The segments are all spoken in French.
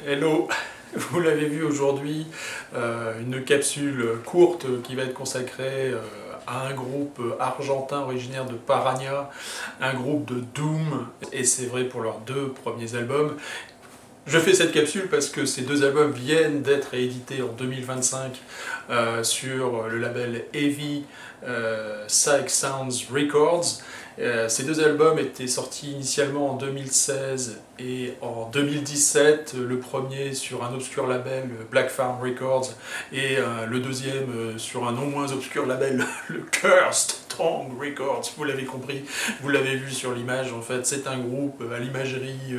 Hello, vous l'avez vu aujourd'hui, une capsule courte qui va être consacrée à un groupe argentin originaire de Paraná, un groupe de Doom, et c'est vrai pour leurs deux premiers albums. Je fais cette capsule parce que ces deux albums viennent d'être édités en 2025 sur le label Heavy Psych Sounds Records. Ces deux albums étaient sortis initialement en 2016 et en 2017, le premier sur un obscur label, Black Farm Records, et le deuxième sur un non moins obscur label, le Cursed Tongue Records. Vous l'avez compris, vous l'avez vu sur l'image, en fait, c'est un groupe à l'imagerie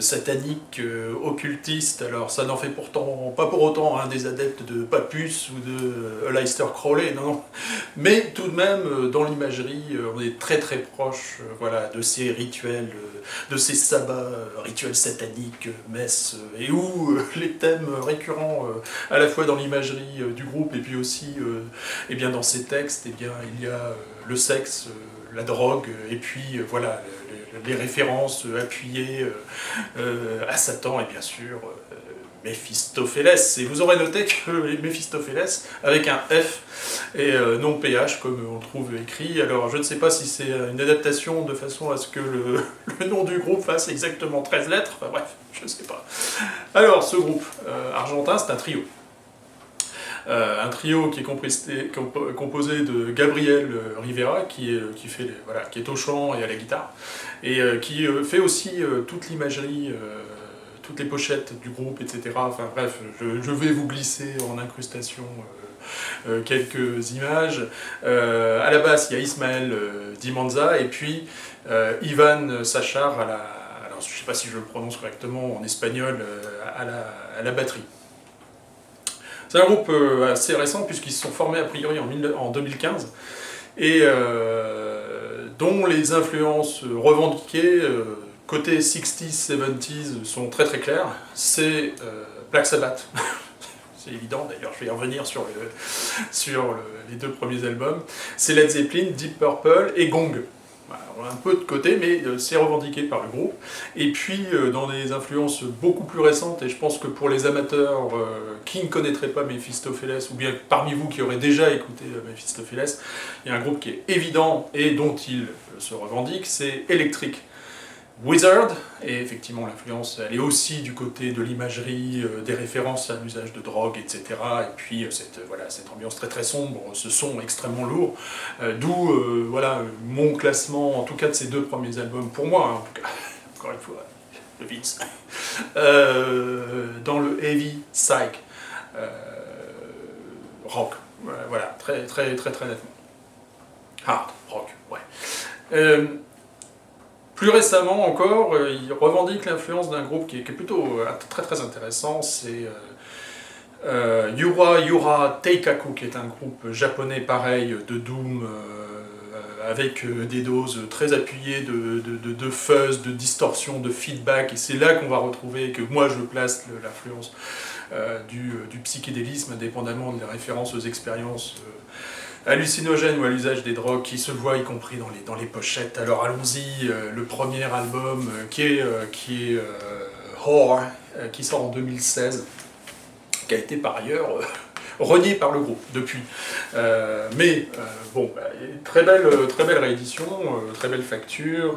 satanique, occultiste. Alors ça n'en fait pourtant pas pour autant des adeptes de Papus ou de Aleister Crowley, non. Mais tout de même, dans l'imagerie, on est très très proche voilà, de ces rituels, de ces sabbats, rituels sataniques, messes, et où les thèmes récurrents, à la fois dans l'imagerie du groupe et puis aussi eh bien, dans ces textes, eh bien, il y a le sexe, la drogue, et puis voilà, les références appuyées à Satan et bien sûr Méphistophélès. Et vous aurez noté que Méphistophélès avec un F et non PH comme on trouve écrit. Alors je ne sais pas si c'est une adaptation de façon à ce que le nom du groupe fasse exactement 13 lettres. Enfin bref, je ne sais pas. Alors ce groupe argentin, c'est un trio. Un trio qui est composé de Gabriel Rivera, qui est au chant et à la guitare, et qui fait aussi toute l'imagerie, toutes les pochettes du groupe, etc. Enfin bref, je vais vous glisser en incrustation quelques images. À la basse, il y a Ismaël Dimanza, et puis Ivan Sachar alors je ne sais pas si je le prononce correctement en espagnol, à la batterie. C'est un groupe assez récent puisqu'ils se sont formés a priori en 2015 et dont les influences revendiquées côté 60s, 70s sont très très claires. C'est Black Sabbath, c'est évident d'ailleurs, je vais y revenir sur les deux premiers albums. C'est Led Zeppelin, Deep Purple et Gong. On a un peu de côté, mais c'est revendiqué par le groupe. Et puis, dans des influences beaucoup plus récentes, et je pense que pour les amateurs qui ne connaîtraient pas Méphistophélès, ou bien parmi vous qui auraient déjà écouté Méphistophélès, il y a un groupe qui est évident et dont il se revendique, c'est Electric Wizard, et effectivement l'influence elle est aussi du côté de l'imagerie, des références à l'usage de drogue, etc. Et puis cette ambiance très très sombre, ce son extrêmement lourd, d'où voilà, mon classement, en tout cas de ces deux premiers albums, pour moi, hein, en tout cas, encore une fois, de Vince, dans le heavy psych rock, voilà, très très très très nettement. Hard rock, ouais. Plus récemment encore, il revendique l'influence d'un groupe qui est plutôt très très intéressant, c'est Yura Teikaku, qui est un groupe japonais pareil de doom, avec des doses très appuyées de fuzz, de distorsion, de feedback, et c'est là qu'on va retrouver, que moi je place l'influence du psychédélisme, indépendamment des références aux expériences hallucinogènes ou à l'usage des drogues qui se voient y compris dans les pochettes. Alors allons-y, le premier album qui est Whore, qui sort en 2016, qui a été par ailleurs renié par le groupe depuis. Bon, très belle réédition, très belle facture.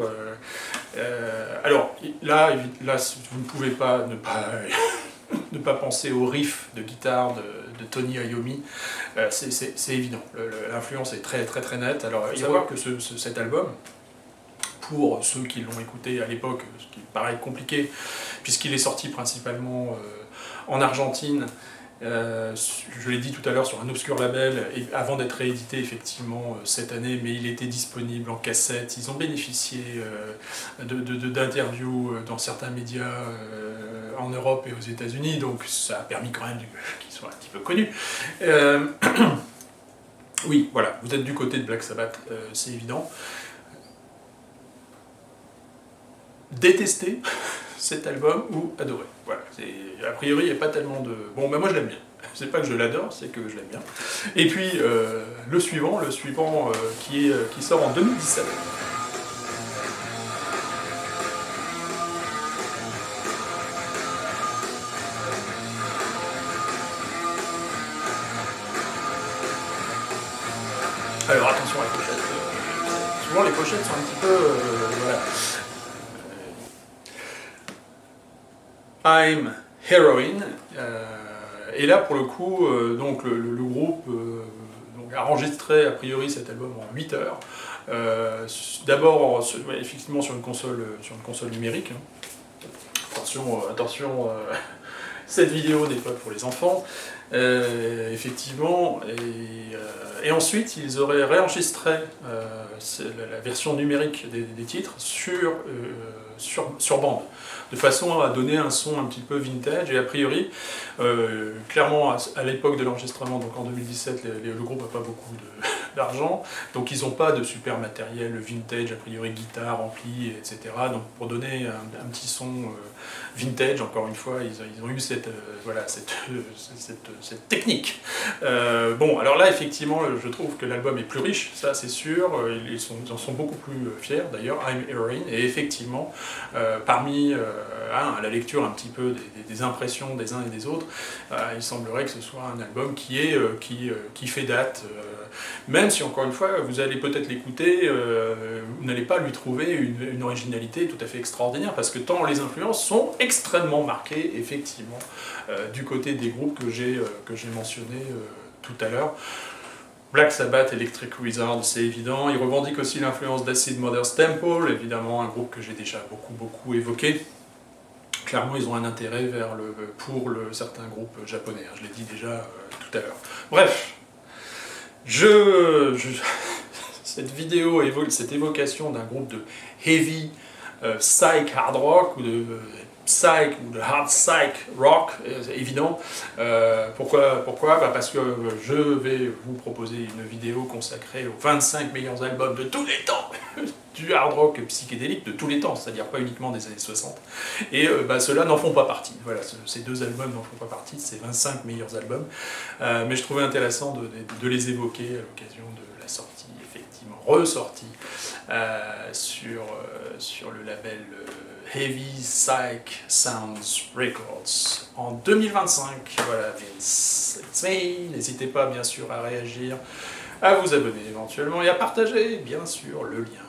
Alors là, vous ne pouvez pas ne pas penser au riff de guitare de Tony Iommi, c'est évident, l'influence est très très très nette. Alors il faut savoir que cet album, pour ceux qui l'ont écouté à l'époque, ce qui paraît compliqué, puisqu'il est sorti principalement en Argentine, je l'ai dit tout à l'heure, sur un obscur label, et avant d'être réédité effectivement cette année, mais il était disponible en cassette. Ils ont bénéficié d'interviews dans certains médias en Europe et aux États-Unis, donc ça a permis quand même qu'ils soient un petit peu connus. Oui, voilà, vous êtes du côté de Black Sabbath, c'est évident. Détester cet album ou adorer. Voilà, a priori il n'y a pas tellement de... Bon, ben moi je l'aime bien. C'est pas que je l'adore, c'est que je l'aime bien. Et puis le suivant qui sort en 2017. Alors attention à la pochette. Souvent les pochettes sont un petit peu... voilà. I'm Heroin. Et là pour le coup, donc le groupe donc, a enregistré a priori cet album en 8 heures. D'abord ouais, effectivement sur une console numérique. Hein. Attention, cette vidéo n'est pas pour les enfants. Effectivement, et ensuite ils auraient réenregistré la version numérique des titres sur bande, de façon à donner un son un petit peu vintage, et a priori, clairement à l'époque de l'enregistrement, donc en 2017, le groupe n'a pas beaucoup d'argent, donc ils n'ont pas de super matériel vintage, a priori guitare, ampli, etc. Donc pour donner un petit son vintage, encore une fois, ils ont eu cette technique. Bon, alors là, effectivement, je trouve que l'album est plus riche, ça c'est sûr, ils en sont beaucoup plus fiers, d'ailleurs, I'm Heroin, et effectivement, parmi à la lecture un petit peu des impressions des uns et des autres, il semblerait que ce soit un album qui fait date, même si encore une fois vous allez peut-être l'écouter, vous n'allez pas lui trouver une originalité tout à fait extraordinaire, parce que tant les influences sont extrêmement marquées, effectivement, du côté des groupes que j'ai mentionnés tout à l'heure. Black Sabbath, Electric Wizard, c'est évident. Il revendique aussi l'influence d'Acid Mother's Temple, évidemment un groupe que j'ai déjà beaucoup évoqué. Clairement, ils ont un intérêt pour certains groupes japonais, hein, je l'ai dit déjà tout à l'heure. Bref, cette vidéo, cette évocation d'un groupe de heavy psych hard rock, ou de psych ou de hard psych rock, évident. Pourquoi parce que je vais vous proposer une vidéo consacrée aux 25 meilleurs albums de tous les temps du hard rock psychédélique de tous les temps, c'est-à-dire pas uniquement des années 60. Et ceux-là n'en font pas partie. Voilà, ces deux albums n'en font pas partie de ces 25 meilleurs albums. Mais je trouvais intéressant de les évoquer à l'occasion de la sortie, effectivement, ressortie sur le label Heavy Psych Sounds Records en 2025. Voilà, Vince, it's me. N'hésitez pas bien sûr à réagir, à vous abonner éventuellement et à partager bien sûr le lien.